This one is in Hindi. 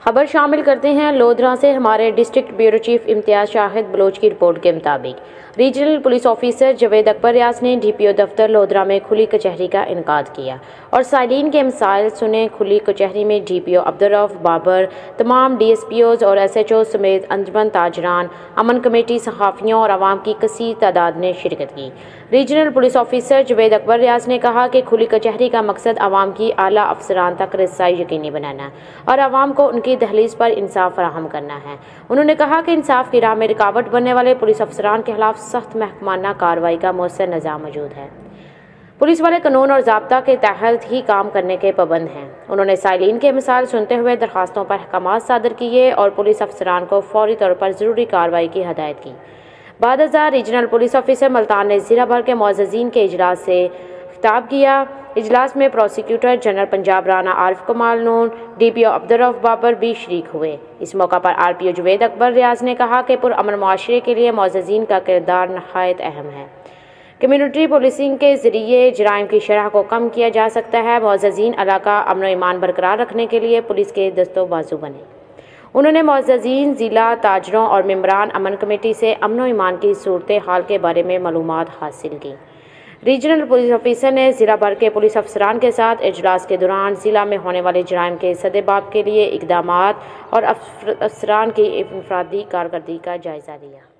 खबर शामिल करते हैं लोधरा से। हमारे district bureau chief Imtiaz Shahid Baloch की रिपोर्ट के मुताबिक regional police officer Javed Akbar Riaz ने डीपीओ दफ्तर लोधरा में खुली कचहरी का इनकाद किया और साइलिन के मसाइल सुने। खुली कचहरी में डीपीओ अब्दुर्रऊफ बाबर, तमाम डीएसपीओज और एसएचओ समेत अंजुमन ताजरान, अमन कमेटी, सहाफ़ियों और आवाम की कसीर तादाद ने शिरकत की। Regional police officer Javed Akbar Riaz ने कहा कि खुली कचहरी का मकसद आवाम की आला अफसरान तक रसाई यकीनी बनाना और आवाम को उनकी दहलीज पर इंसाफ फराहम करना है। उन्होंने कहा कि इंसाफ की राह में रुकावट बनने वाले पुलिस अफसरान के खिलाफ सख्त महकमाना कार्रवाई का मौसर निज़ाम मौजूद है। पुलिस वाले कानून और ज़ाब्ता के तहत ही काम करने के पाबंद हैं। उन्होंने साइलिन के मिसाल सुनते हुए दरखास्तों पर अहकाम सादर किए और पुलिस अफसरान को फौरी तौर पर ज़रूरी कार्रवाई की हदायत की। बाद रीजनल पुलिस ऑफिसर मुल्तान ने ज़िला भर के मुअज़्ज़ज़ीन के इजलास से खिताब किया। इजलास में प्रोसिक्यूटर जनरल पंजाब राना आरिफ कमाल नून, डीपीओ अब्दुर्रऊफ बाबर भी शरीक हुए। इस मौका पर आरपीओ जवेद अकबर रियाज ने कहा कि पुरअमन मुआशरे के लिए मुअज़्ज़ज़ीन का किरदार नहायत अहम है। कम्युनिटी पुलिसिंग के जरिए जराइम की शरह को कम किया जा सकता है। मुअज़्ज़ज़ीन इलाका अमन व ईमान बरकरार रखने के लिए पुलिस के दस्तो बाजू बने। उन्होंने मुअज़्ज़ज़ीन, ज़िला ताजरों और मेंबरान अमन कमेटी से अमन व ईमान की सूरत हाल के बारे में मालूमात हासिल की। रीजनल पुलिस ऑफिसर ने ज़िला भर के पुलिस अफसरान के साथ इजलास के दौरान ज़िला में होने वाले जराइम के सदेबाब के लिए इक़दामात और अफसरान की इनफरादी कारकर्दगी का जायज़ा लिया।